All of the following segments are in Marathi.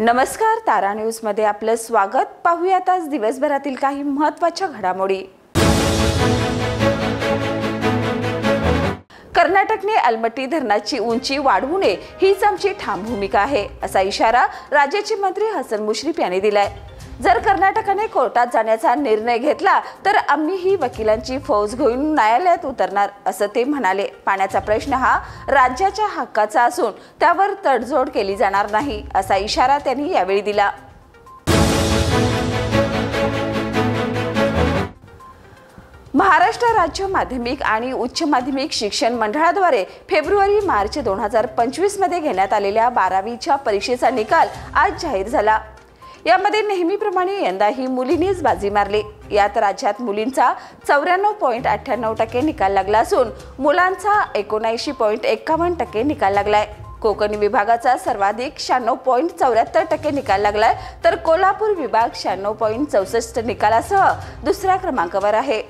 नमस्कार, तारा न्यूज मध्ये आपलं स्वागत। पाहूयात आज दिवसभरातील काही महत्त्वाच्या घडामोडी। कर्नाटकने अलमट्टी धरणाची उंची वाढवू नये हीच आमची ठाम भूमिका आहे, असा इशारा राज्याचे मंत्री हसन मुश्रीफ यांनी दिलाय। जर कर्नाटकाने कोर्टात जाण्याचा निर्णय घेतला तर आम्हीही वकिलांची फौज घेऊन न्यायालयात उतरणार, असं ते म्हणाले। पाण्याचा प्रश्न हा राज्याच्या हक्काचा असून त्यावर तडजोड केली जाणार नाही, असा इशारा त्यांनी यावेळी दिला। महाराष्ट्र राज्य माध्यमिक आणि उच्च माध्यमिक शिक्षण मंडळाद्वारे फेब्रुवारी-मार्च 2025 मध्ये घेण्यात आलेल्या 12वीच्या परीक्षेचा निकाल आज जाहीर झाला। यामध्ये नेहमीप्रमाणे यंदाही मुलींनीच बाजी मारली। यात राज्यात मुलींचा 94.98% निकाल लागला असून मुलांचा 79.51% निकाल लागलाय। कोकण विभागाचा सर्वाधिक 96.74% निकाल लागलाय, तर कोल्हापूर विभाग 96.64 निकालासह दुसऱ्या क्रमांकावर आहे।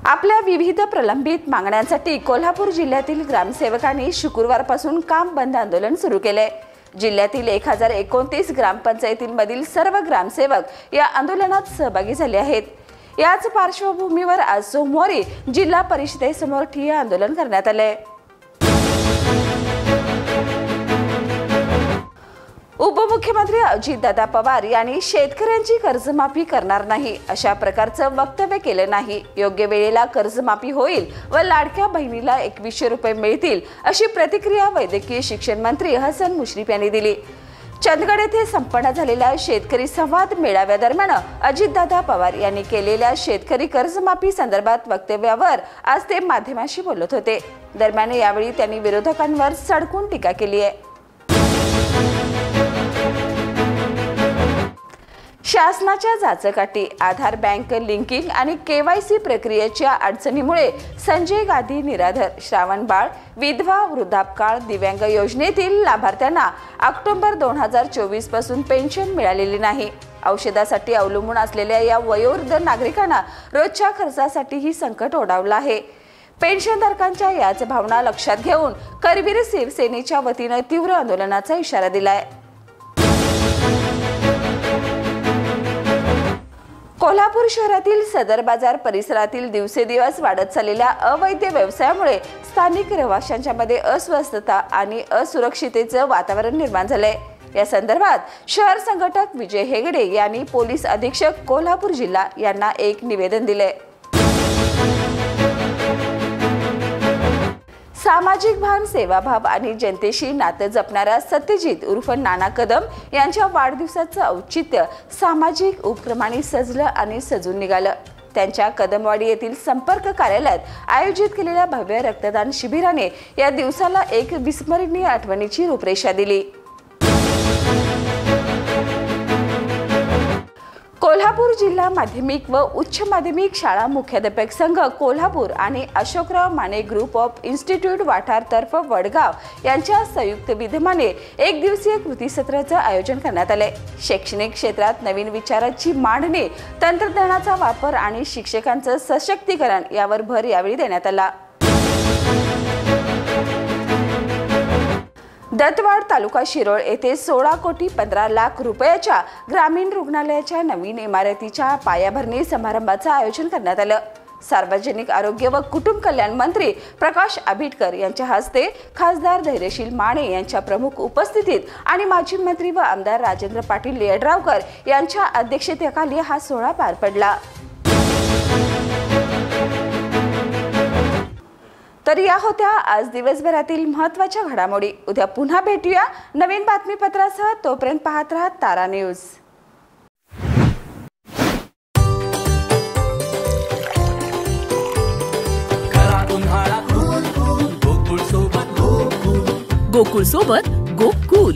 आपल्या विविध प्रलंबित मागण्यांसाठी कोल्हापूर जिल्ह्यातील ग्रामसेवकांनी शुक्रवारपासून काम बंद आंदोलन सुरू केले। जिल्ह्यातील 1029 ग्रामपंचायतींमधील सर्व ग्रामसेवक या आंदोलनात सहभागी झाले आहेत। याच पार्श्वभूमीवर आज सोमवारी जिल्हा परिषदेसमोर ठिय्या आंदोलन करण्यात आले। उपमुख्यमंत्री अजितदादा पवार यांनी शेतकऱ्यांची कर्जमाफी करणार नाही अशा प्रकारचं वक्तव्य केलं नाही। योग्य वेळेला कर्जमाफी होईल व लाडक्या बहिणीला 2100 रुपये मिळतील, अशी प्रतिक्रिया वैद्यकीय शिक्षण मंत्री हसन मुश्रीफ यांनी दिली। चंदगड येथे संपन्न झालेल्या शेतकरी संवाद मेळाव्यादरम्यान अजितदादा पवार यांनी केलेल्या शेतकरी कर्जमाफी संदर्भात वक्तव्यावर आज ते माध्यमांशी बोलत होते। दरम्यान यावेळी त्यांनी विरोधकांवर सडकून टीका केली आहे। शासनाच्या जाचकाठी आधार बँक लिंकिंग आणि KYC प्रक्रियेच्या अडचणीमुळे संजय गांधी निराधार, श्रावण बाळ, विधवा, वृद्धापकाळ, दिव्यांग योजनेतील लाभार्थ्यांना ऑक्टोबर 2024 पासून पेन्शन मिळालेली नाही। औषधासाठी अवलंबून असलेल्या या वयोवृद्ध नागरिकांना रोजच्या खर्चासाठीही संकट ओढावलं आहे। पेन्शनधारकांच्या याच भावना लक्षात घेऊन करवीर शिवसेनेच्या वतीने तीव्र आंदोलनाचा इशारा दिलाय। कोल्हापूर शहरातील सदर बाजार परिसरातील दिवसेदिवस वाढत चाललेल्या अवैध व्यवसायामुळे स्थानिक रहिवाशांच्या मध्ये अस्वस्थता आणि असुरक्षिततेचं वातावरण निर्माण झालंय। या संदर्भात शहर संघटक विजय हेगडे यांनी पोलीस अधीक्षक कोल्हापूर जिल्हा यांना एक निवेदन दिले। सामाजिक भान, सेवाभाव आणि जनतेशी नातं जपणाऱ्या सत्यजित उर्फ नाना कदम यांच्या वाढदिवसाचं औचित्य सामाजिक उपक्रमांनी सजलं आणि सजून निघालं। त्यांच्या कदमवाडी येथील संपर्क कार्यालयात आयोजित केलेल्या भव्य रक्तदान शिबिराने या दिवसाला एक विस्मरणीय आठवणीची रूपरेषा दिली। कोल्हापूर जिल्हा माध्यमिक व उच्च माध्यमिक शाळा मुख्याध्यापक संघ कोल्हापूर आणि Ashokrao Mane group of institute वाठार तर्फ वडगाव यांच्या संयुक्त विद्यमाने एक दिवसीय कृती सत्राचं आयोजन करण्यात आले। शैक्षणिक क्षेत्रात नवीन विचारांची मांडणी, तंत्रज्ञानाचा वापर आणि शिक्षकांचं सशक्तीकरण यावर भर यावेळी देण्यात आला। दत्तवाड तालुका शिरोळ येथे 16 कोटी 15 लाख रुपयाच्या ग्रामीण रुग्णालयाच्या नवीन इमारतीच्या पायाभरणी समारंभाचं आयोजन करण्यात आलं। सार्वजनिक आरोग्य व कुटुंब कल्याण मंत्री प्रकाश आंबेडकर यांच्या हस्ते खासदार धैर्यशील माने यांच्या प्रमुख उपस्थितीत आणि माजी मंत्री व आमदार राजेंद्र पाटील येड्रावकर यांच्या अध्यक्षतेखाली हा सोहळा पार पडला। तर या होत्या आज दिवसभरातील महत्त्वाच्या घडामोडी। उद्या पुन्हा भेटूया नवीन बातमीपत्रासह। तोपर्यंत पाहत रहा तारा न्यूज। गोकुळ सोबत गोकुळ